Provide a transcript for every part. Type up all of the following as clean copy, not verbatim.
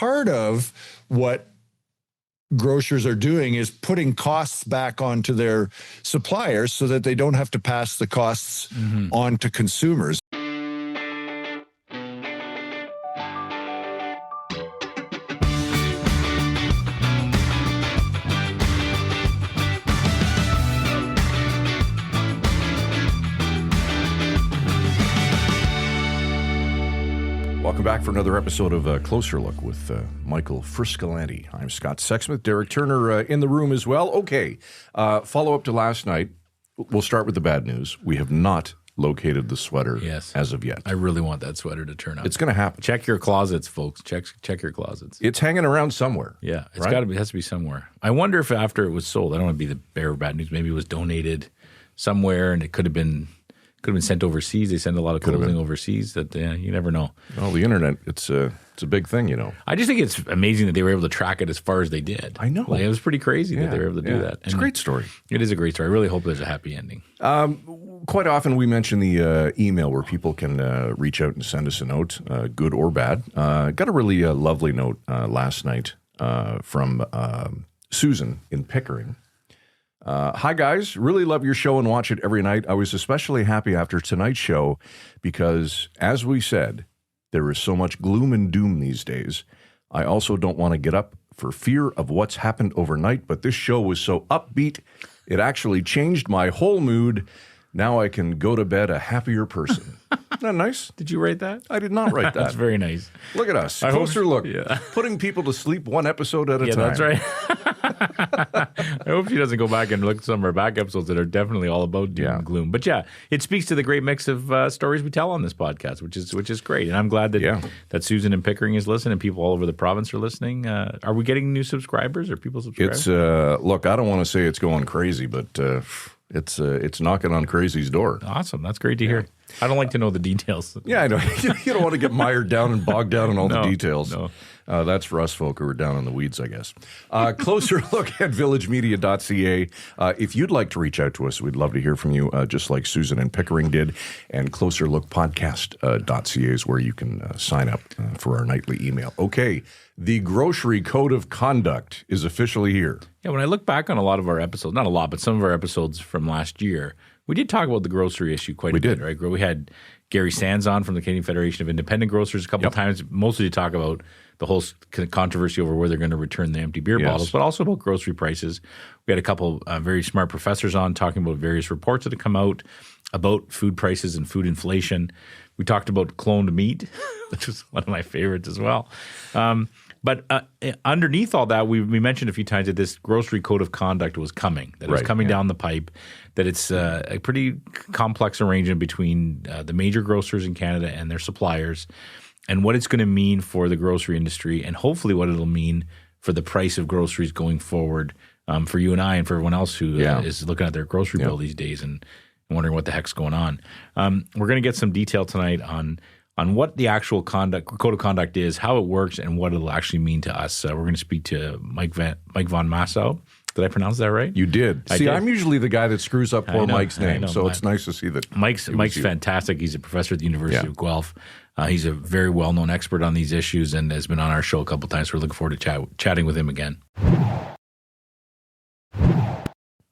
part of what grocers are doing is putting costs back onto their suppliers so that they don't have to pass the costs on to consumers. Welcome back for another episode of Closer Look with Michael Friscolanti. I'm Scott Sexsmith. Derek Turner in the room as well. Okay, follow up to last night. We'll start with the bad news. We have not located the sweater as of yet. I really want that sweater to turn up. It's going to happen. Check your closets, folks. Check your closets. It's hanging around somewhere. Yeah, it's got to be. It has to be somewhere. I wonder if after it was sold, I don't want to be the bearer of bad news. Maybe it was donated somewhere, and it could have been sent overseas. They send a lot of clothing overseas. That you never know. Well, the internet, it's a big thing, you know. I just think it's amazing that they were able to track it as far as they did. I know. Like, it was pretty crazy that they were able to do that. It's a great story. It is a great story. I really hope there's a happy ending. Quite often we mention the email where people can reach out and send us a note, good or bad. Got a really lovely note last night from Susan in Pickering. Hi, guys. Really love your show and watch it every night. I was especially happy after tonight's show because, as we said, there is so much gloom and doom these days. I also don't want to get up for fear of what's happened overnight, but this show was so upbeat, it actually changed my whole mood. Now I can go to bed a happier person. Isn't that nice? Did you write that? I did not write that. That's very nice. Look at us. Closer look. Yeah. Putting people to sleep one episode at a time. Yeah, that's right. I hope she doesn't go back and look at some of our back episodes that are definitely all about doom and gloom. But yeah, it speaks to the great mix of stories we tell on this podcast, which is great. And I'm glad that Susan and Pickering is listening and people all over the province are listening. Are we getting new subscribers? Are people subscribing? It's look, I don't want to say it's going crazy, but it's knocking on crazy's door. Awesome. That's great to hear. I don't like to know the details. Yeah, I know. You don't want to get mired down and bogged down in all the details. No. That's for us folk who are down in the weeds, I guess. Closer look at villagemedia.ca. If you'd like to reach out to us, we'd love to hear from you, just like Susan and Pickering did. And closerlookpodcast.ca is where you can sign up for our nightly email. Okay, the Grocery Code of Conduct is officially here. Yeah, when I look back on a lot of our episodes, not a lot, but some of our episodes from last year, we did talk about the grocery issue quite a bit, right? We had Gary Sands on from the Canadian Federation of Independent Grocers a couple of times, mostly to talk about the whole controversy over where they're going to return the empty beer bottles, but also about grocery prices. We had a couple very smart professors on talking about various reports that have come out about food prices and food inflation. We talked about cloned meat, which was one of my favorites as well. But underneath all that, we mentioned a few times that this grocery code of conduct was coming, that it was coming down the pipe, that it's a pretty complex arrangement between the major grocers in Canada and their suppliers, and what it's going to mean for the grocery industry, and hopefully what it'll mean for the price of groceries going forward for you and I and for everyone else who is looking at their grocery bill these days and wondering what the heck's going on. We're going to get some detail tonight on what the actual code of conduct is, how it works, and what it'll actually mean to us. We're going to speak to Mike Von Massow. Did I pronounce that right? You did. I'm usually the guy that screws up poor Mike's name, so it's nice to see that. Mike's fantastic. He's a professor at the University of Guelph. He's a very well-known expert on these issues and has been on our show a couple of times. We're looking forward to chatting with him again.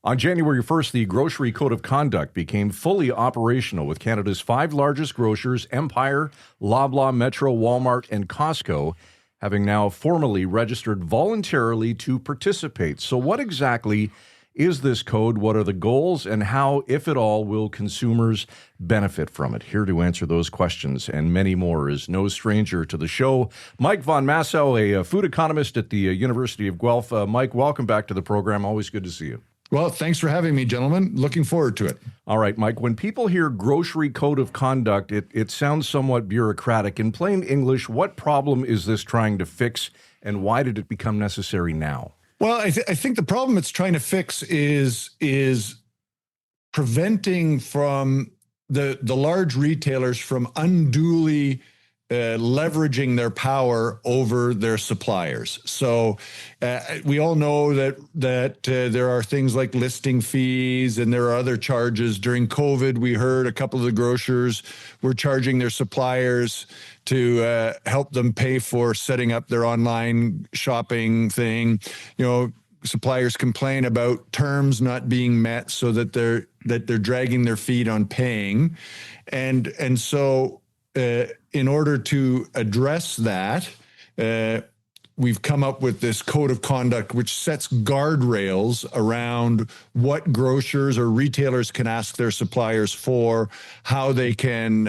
On January 1st, the Grocery Code of Conduct became fully operational with Canada's 5 largest grocers, Empire, Loblaw, Metro, Walmart, and Costco, having now formally registered voluntarily to participate. So what exactly is this code? What are the goals? And how, if at all, will consumers benefit from it? Here to answer those questions and many more is no stranger to the show, Mike Von Massow, a food economist at the University of Guelph. Mike, welcome back to the program. Always good to see you. Well, thanks for having me, gentlemen. Looking forward to it. All right, Mike, when people hear Grocery Code of Conduct, it sounds somewhat bureaucratic. In plain English, what problem is this trying to fix, and why did it become necessary now? Well, I think the problem it's trying to fix is preventing from the large retailers from unduly leveraging their power over their suppliers. So we all know that there are things like listing fees and there are other charges. During COVID, we heard a couple of the grocers were charging their suppliers to help them pay for setting up their online shopping thing. Suppliers complain about terms not being met, so that they're dragging their feet on paying, and so in order to address that, we've come up with this code of conduct which sets guardrails around what grocers or retailers can ask their suppliers for, what they can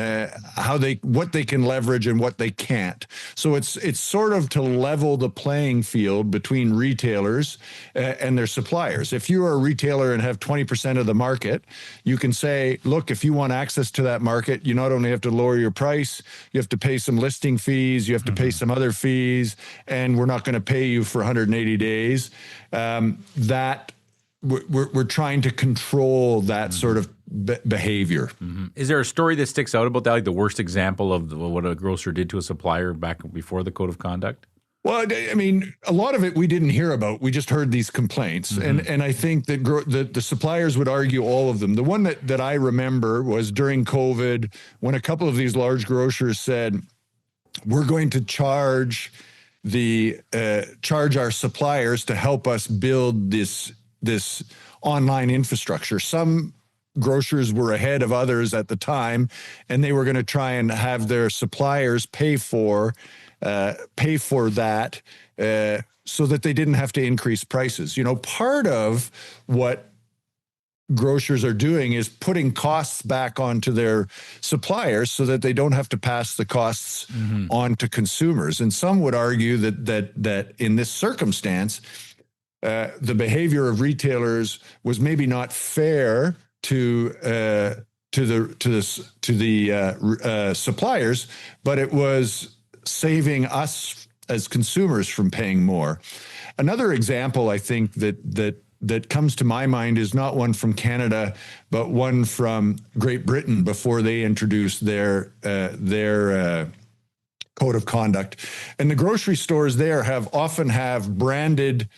leverage and what they can't. So it's sort of to level the playing field between retailers and their suppliers. If you are a retailer and have 20% of the market, you can say, look, if you want access to that market, you not only have to lower your price, you have to pay some listing fees, you have to pay some other fees, and we're not going to pay you for 180 days. That we're trying to control that sort of behavior. Is there a story that sticks out about that, like the worst example of what a grocer did to a supplier back before the code of conduct? Well, I mean, a lot of it we didn't hear about. We just heard these complaints. And I think that the suppliers would argue all of them. The one that I remember was during COVID, when a couple of these large grocers said, we're going to charge our suppliers to help us build this online infrastructure. Some grocers were ahead of others at the time, and they were going to try and have their suppliers pay for that so that they didn't have to increase prices. Part of what grocers are doing is putting costs back onto their suppliers so that they don't have to pass the costs on to consumers. And some would argue that in this circumstance, the behavior of retailers was maybe not fair to the suppliers, but it was saving us as consumers from paying more. Another example, I think, that comes to my mind is not one from Canada, but one from Great Britain before they introduced their code of conduct. And the grocery stores there often have branded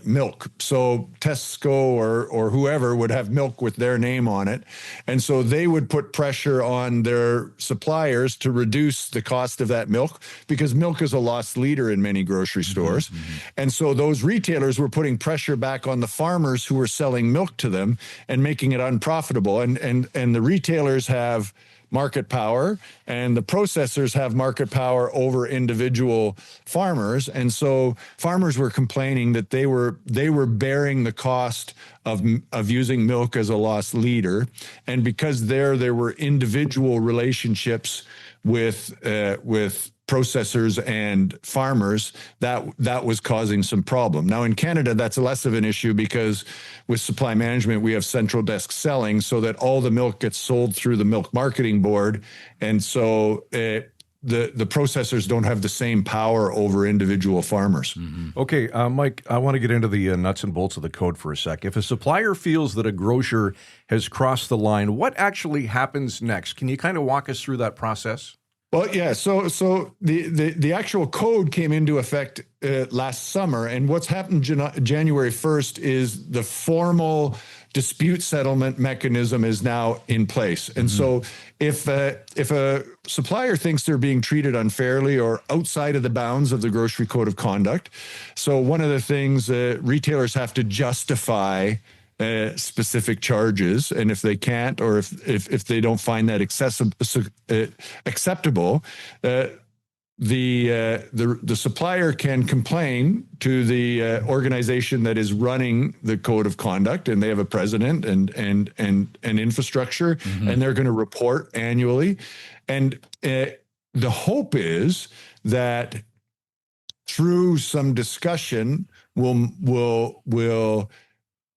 milk. So Tesco or whoever would have milk with their name on it. And so they would put pressure on their suppliers to reduce the cost of that milk, because milk is a loss leader in many grocery stores. And so those retailers were putting pressure back on the farmers who were selling milk to them and making it unprofitable. And the retailers have market power, and the processors have market power over individual farmers. And so farmers were complaining that they were bearing the cost of using milk as a loss leader. And because there were individual relationships with processors and farmers, that was causing some problem. Now in Canada, that's less of an issue, because with supply management, we have central desk selling, so that all the milk gets sold through the milk marketing board. And so the processors don't have the same power over individual farmers. Okay, Mike, I want to get into the nuts and bolts of the code for a sec. If a supplier feels that a grocer has crossed the line, what actually happens next? Can you kind of walk us through that process? Well, yeah. So the actual code came into effect last summer, and what's happened January 1st is the formal dispute settlement mechanism is now in place. And so if a supplier thinks they're being treated unfairly or outside of the bounds of the grocery code of conduct, so one of the things retailers have to justify specific charges, and if they can't, or if they don't find that acceptable, the supplier can complain to the organization that is running the code of conduct, and they have a president and infrastructure, and they're going to report annually. And the hope is that through some discussion, we'll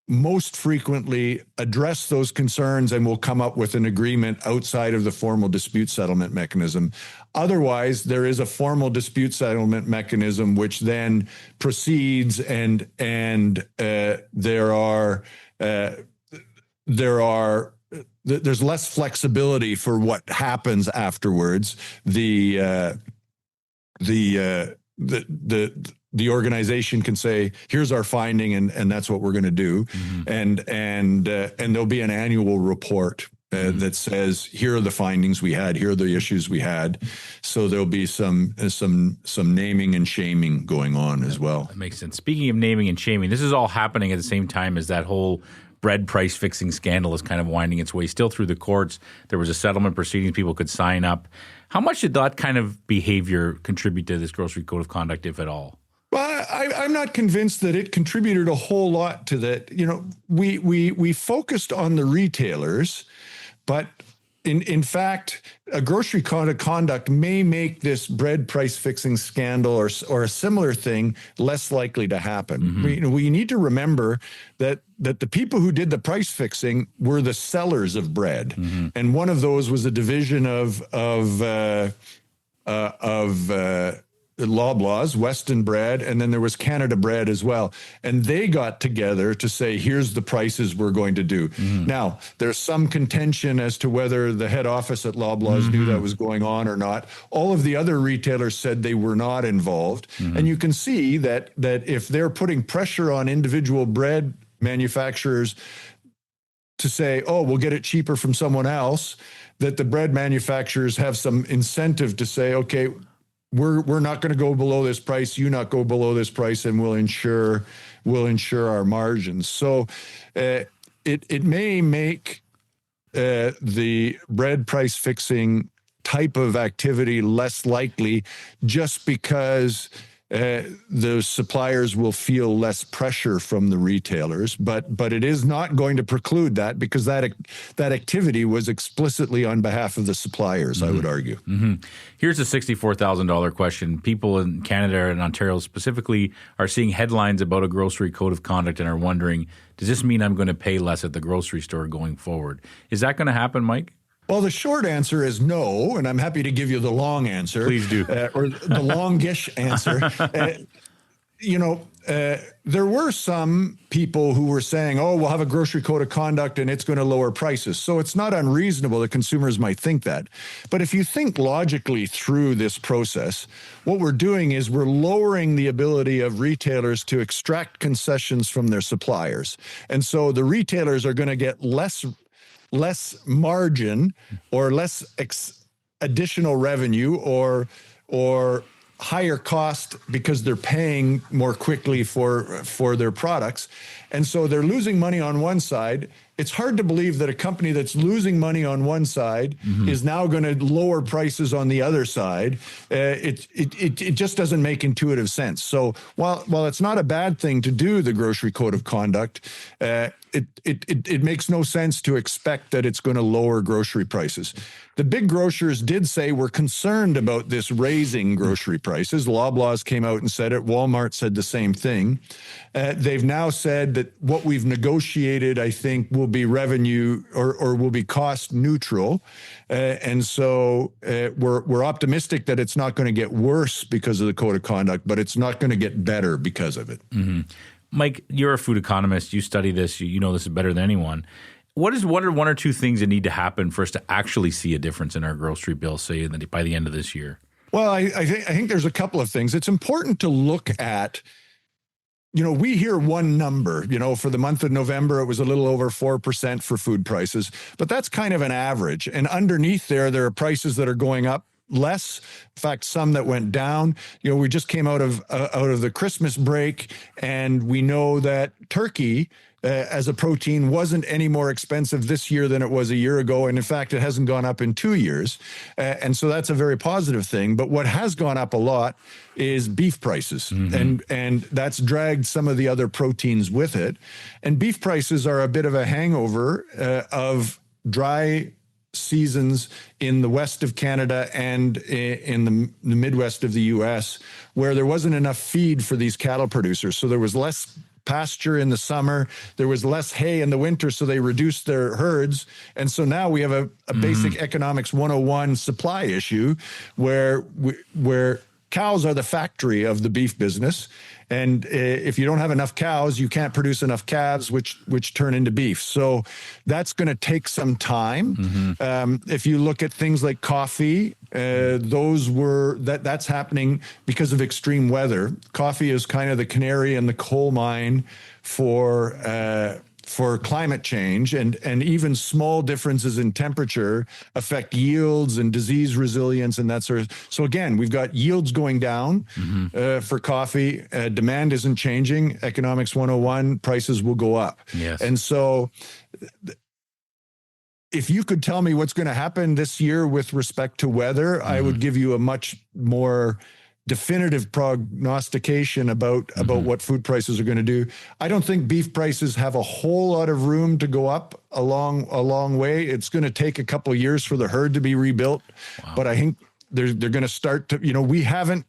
most frequently address those concerns, and we'll come up with an agreement outside of the formal dispute settlement mechanism. Otherwise, there is a formal dispute settlement mechanism which then proceeds, and there are there's less flexibility for what happens afterwards. The organization can say, here's our finding, and that's what we're going to do. And there'll be an annual report that says, here are the findings we had, here are the issues we had. So there'll be some naming and shaming going on as well. That makes sense. Speaking of naming and shaming, this is all happening at the same time as that whole bread price fixing scandal is kind of winding its way still through the courts. There was a settlement proceedings, people could sign up. How much did that kind of behavior contribute to this grocery code of conduct, if at all? Well, I'm not convinced that it contributed a whole lot to that. You know, we focused on the retailers, but in fact, a grocery code of conduct may make this bread price fixing scandal or a similar thing less likely to happen. We need to remember that the people who did the price fixing were the sellers of bread, and one of those was a division of Loblaw's, Weston Bread, and then there was Canada Bread as well. And they got together to say, here's the prices we're going to do. Now, there's some contention as to whether the head office at Loblaw's knew that was going on or not. All of the other retailers said they were not involved. And you can see that if they're putting pressure on individual bread manufacturers to say, oh, we'll get it cheaper from someone else, that the bread manufacturers have some incentive to say, okay, we're not going to go below this price, you not go below this price, and we'll ensure our margins. So it may make the bread price fixing type of activity less likely, just because the suppliers will feel less pressure from the retailers, but it is not going to preclude that, because that activity was explicitly on behalf of the suppliers, I would argue. Here's a $64,000 question. People in Canada and Ontario specifically are seeing headlines about a grocery code of conduct and are wondering, does this mean I'm going to pay less at the grocery store going forward? Is that going to happen, Mike? Well, the short answer is no, and I'm happy to give you the long answer. Please do. Or the longish answer. There were some people who were saying, oh, we'll have a grocery code of conduct and it's going to lower prices. So it's not unreasonable that consumers might think that. But if you think logically through this process, what we're doing is we're lowering the ability of retailers to extract concessions from their suppliers. And so the retailers are going to get less margin or less additional revenue or higher cost because they're paying more quickly for their products. And so they're losing money on one side. It's hard to believe that a company that's losing money on one side is now going to lower prices on the other side. It just doesn't make intuitive sense. So while it's not a bad thing to do the grocery code of conduct, it makes no sense to expect that it's going to lower grocery prices. The big grocers did say we're concerned about this raising grocery prices. Loblaw's came out and said it. Walmart said the same thing. They've now said that what we've negotiated, I think, will be revenue or will be cost neutral. And so we're optimistic that it's not going to get worse because of the code of conduct, but it's not going to get better because of it. Mike, you're a food economist. You study this. You know this better than anyone. What are one or two things that need to happen for us to actually see a difference in our grocery bill, say, by the end of this year? Well, I think there's a couple of things. It's important to look at, we hear one number, for the month of November, it was a little over 4% for food prices, but that's kind of an average. And underneath there are prices that are going up less. In fact, some that went down. We just came out of the Christmas break, and we know that turkey as a protein wasn't any more expensive this year than it was a year ago. And in fact, it hasn't gone up in 2 years. And so that's a very positive thing. But what has gone up a lot is beef prices. And that's dragged some of the other proteins with it. And beef prices are a bit of a hangover of dry seasons in the west of Canada and in the Midwest of the US, where there wasn't enough feed for these cattle producers. So there was less pasture in the summer, there was less hay in the winter, so they reduced their herds. And so now we have a basic economics 101 supply issue where cows are the factory of the beef business. And if you don't have enough cows, you can't produce enough calves, which turn into beef. So that's going to take some time. If you look at things like coffee, that's happening because of extreme weather. Coffee is kind of the canary in the coal mine for climate change, and even small differences in temperature affect yields and disease resilience and that sort of. So again, we've got yields going down for coffee. Demand isn't changing. Economics 101, prices will go up. Yes. And so if you could tell me what's going to happen this year with respect to weather, I would give you a much more definitive prognostication about what food prices are going to do. I don't think beef prices have a whole lot of room to go up a long way. It's going to take a couple of years for the herd to be rebuilt. Wow. But I think they're going to start to, we haven't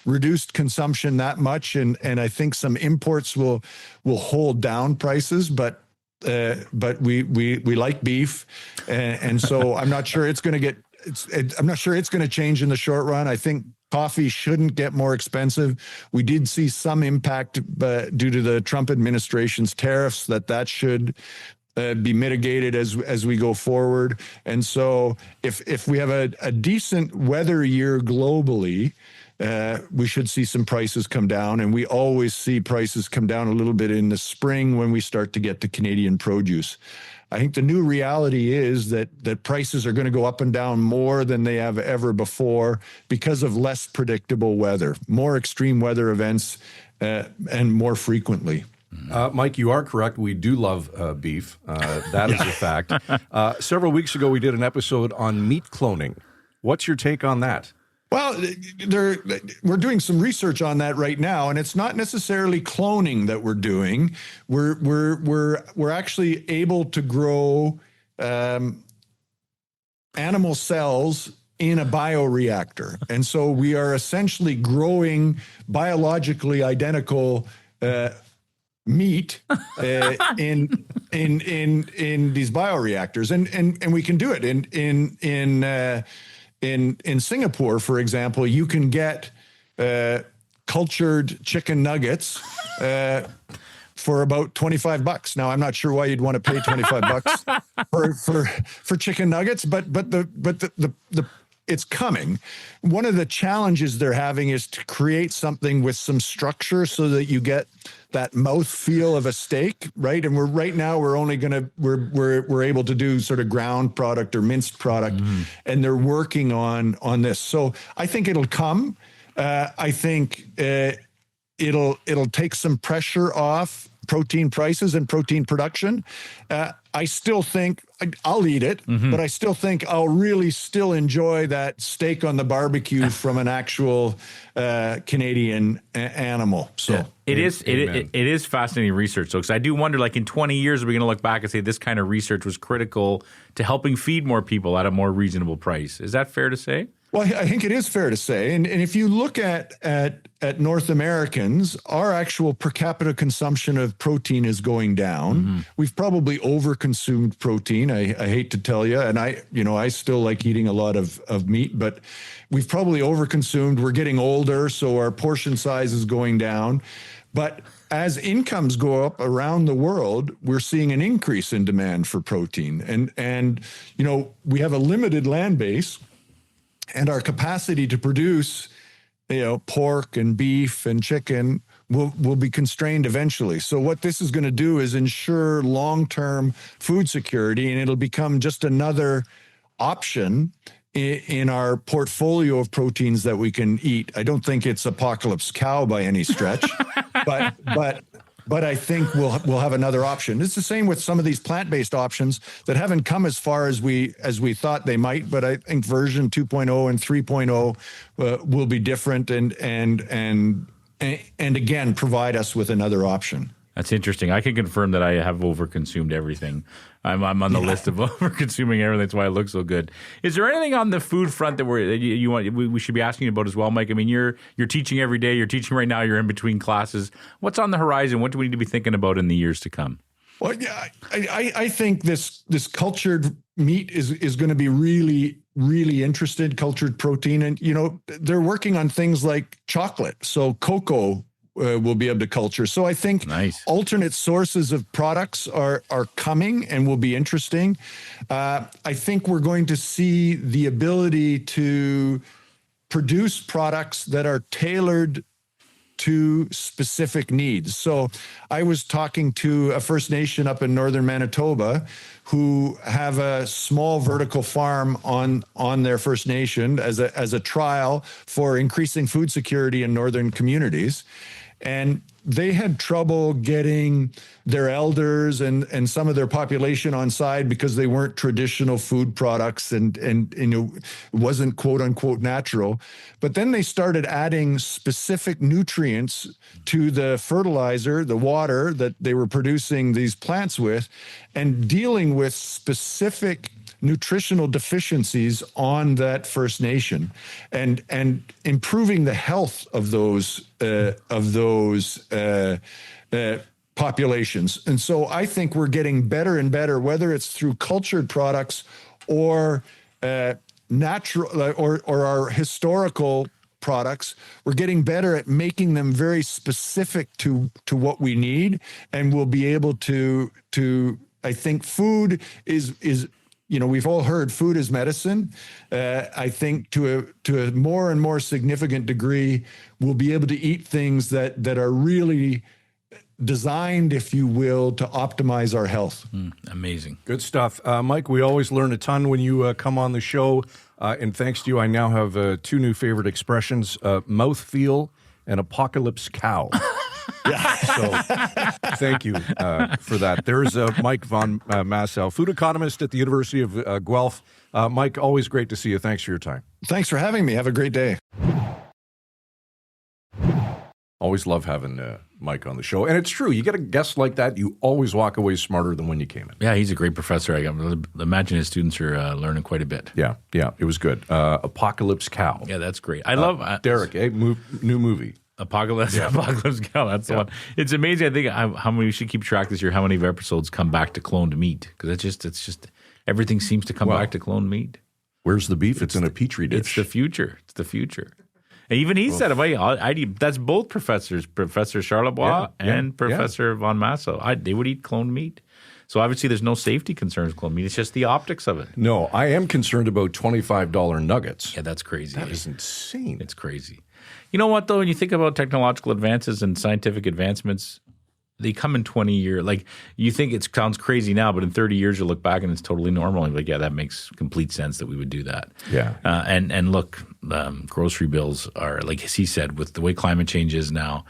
reduced consumption that much, and I think some imports will hold down prices, but we like beef, and so I'm not sure it's going to change in the short run. I think coffee shouldn't get more expensive. We did see some impact due to the Trump administration's tariffs that should be mitigated as we go forward. And so if we have a decent weather year globally, we should see some prices come down, and we always see prices come down a little bit in the spring when we start to get to Canadian produce. I think the new reality is that prices are going to go up and down more than they have ever before because of less predictable weather, more extreme weather events, and more frequently. Mike, you are correct. We do love beef. That is a fact. Several weeks ago, we did an episode on meat cloning. What's your take on that? Well, we're doing some research on that right now, and it's not necessarily cloning that we're doing. We're actually able to grow animal cells in a bioreactor, and so we are essentially growing biologically identical meat in these bioreactors, and we can do it in Singapore, for example. You can get cultured chicken nuggets for about $25. Now, I'm not sure why you'd want to pay $25 for chicken nuggets, but it's coming. One of the challenges they're having is to create something with some structure so that you get that mouth feel of a steak, right? And we're able to do sort of ground product or minced product, and they're working on this. So I think it'll come. I think it'll take some pressure off protein prices and protein production. I still think I'll eat it, but I still think I'll really still enjoy that steak on the barbecue from an actual Canadian animal. So it is fascinating research. So, because I do wonder, like in 20 years, are we going to look back and say this kind of research was critical to helping feed more people at a more reasonable price? Is that fair to say? Well, I think it is fair to say. And if you look at North Americans, our actual per capita consumption of protein is going down. We've probably overconsumed protein. I hate to tell you, and I still like eating a lot of meat, but we've probably overconsumed. We're getting older, so our portion size is going down. But as incomes go up around the world, we're seeing an increase in demand for protein. And we have a limited land base, and our capacity to produce, pork and beef and chicken will be constrained eventually. So what this is going to do is ensure long-term food security, and it'll become just another option in our portfolio of proteins that we can eat. I don't think it's apocalypse cow by any stretch, but I think we'll have another option. It's the same with some of these plant-based options that haven't come as far as we thought they might. But I think version 2.0 and 3.0 will be different and again provide us with another option. That's interesting. I can confirm that I have overconsumed everything. I'm on the list of overconsuming everything. That's why it looks so good. Is there anything on the food front that we should be asking you about as well, Mike? I mean, you're teaching every day. You're teaching right now. You're in between classes. What's on the horizon? What do we need to be thinking about in the years to come? Well, yeah, I think this cultured meat is going to be really, really interested, cultured protein. And, they're working on things like chocolate. So cocoa will be able to culture. So I think alternate sources of products are coming and will be interesting. I think we're going to see the ability to produce products that are tailored to specific needs. So I was talking to a First Nation up in northern Manitoba who have a small vertical farm on their First Nation as a trial for increasing food security in northern communities. And they had trouble getting their elders and some of their population on side because they weren't traditional food products and it wasn't quote unquote natural. But then they started adding specific nutrients to the fertilizer, the water that they were producing these plants with, and dealing with specific nutritional deficiencies on that First Nation, and improving the health of those populations. And so I think we're getting better and better, whether it's through cultured products or natural or our historical products. We're getting better at making them very specific to what we need, and we'll be able to. I think food is. We've all heard food is medicine. I think to a more and more significant degree, we'll be able to eat things that are really designed, if you will, to optimize our health. Amazing. Good stuff. Mike, we always learn a ton when you come on the show. And thanks to you, I now have two new favorite expressions, mouthfeel and apocalypse cow. So thank you for that. There's Mike von Massow, food economist at the University of Guelph. Mike, always great to see you. Thanks for your time. Thanks for having me. Have a great day. Always love having Mike on the show. And it's true. You get a guest like that, you always walk away smarter than when you came in. Yeah, he's a great professor. I imagine his students are learning quite a bit. Yeah, it was good. Apocalypse Cow. Yeah, that's great. I love Derek, new movie. Apocalypse Cow. That's the one. It's amazing. I think how many we should keep track this year. How many episodes come back to cloned meat? Because it's just everything seems to come back to cloned meat. Where's the beef? It's in a petri dish. It's the future. And even he said, that's both professors, Professor Charlebois and Professor von Massow. They would eat cloned meat. So obviously there's no safety concerns with cloned meat. It's just the optics of it. No, I am concerned about $25 nuggets. Yeah, that's crazy. That is insane. It's crazy. You know what, though? When you think about technological advances and scientific advancements, they come in 20 years. Like, you think it sounds crazy now, but in 30 years, you'll look back and it's totally normal. And you're like, yeah, that makes complete sense that we would do that. Yeah. And look, grocery bills are, like he said, with the way climate change is now,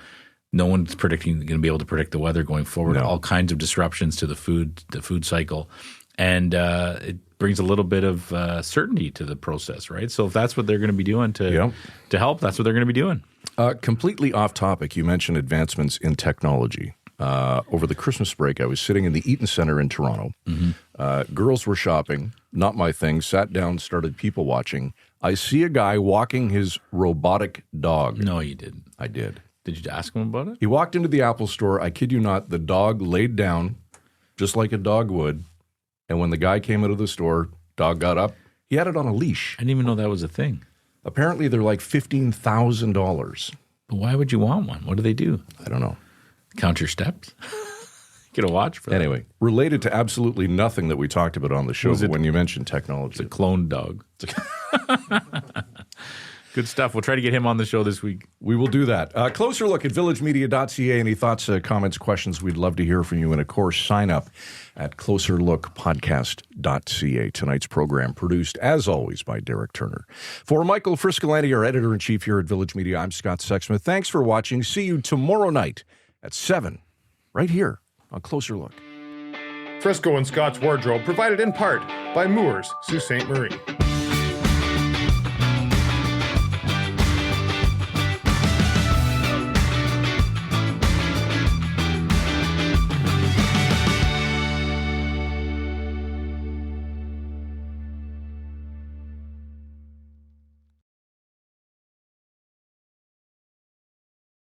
no one's going to be able to predict the weather going forward. No. All kinds of disruptions to the food cycle. And it brings a little bit of certainty to the process, right? So if that's what they're going to be doing to help, that's what they're going to be doing. Completely off topic, you mentioned advancements in technology. Over the Christmas break, I was sitting in the Eaton Centre in Toronto. Mm-hmm. Girls were shopping, not my thing, sat down, started people watching. I see a guy walking his robotic dog. No, you didn't. I did. Did you ask him about it? He walked into the Apple store. I kid you not, the dog laid down just like a dog would. And when the guy came out of the store, dog got up. He had it on a leash. I didn't even know that was a thing. Apparently, they're like $15,000. But why would you want one? What do they do? I don't know. Count your steps? Get a watch for that. Anyway, related to absolutely nothing that we talked about on the show, but when you mentioned technology. It's a cloned dog. Good stuff. We'll try to get him on the show this week. We will do that. Closer look at villagemedia.ca. Any thoughts, comments, questions? We'd love to hear from you. And, of course, sign up at closerlookpodcast.ca. Tonight's program produced, as always, by Derek Turner. For Michael Friscolanti, our editor-in-chief here at Village Media, I'm Scott Sexsmith. Thanks for watching. See you tomorrow night at 7, right here on Closer Look. Frisco and Scott's Wardrobe provided in part by Moores, Sault Ste. Marie.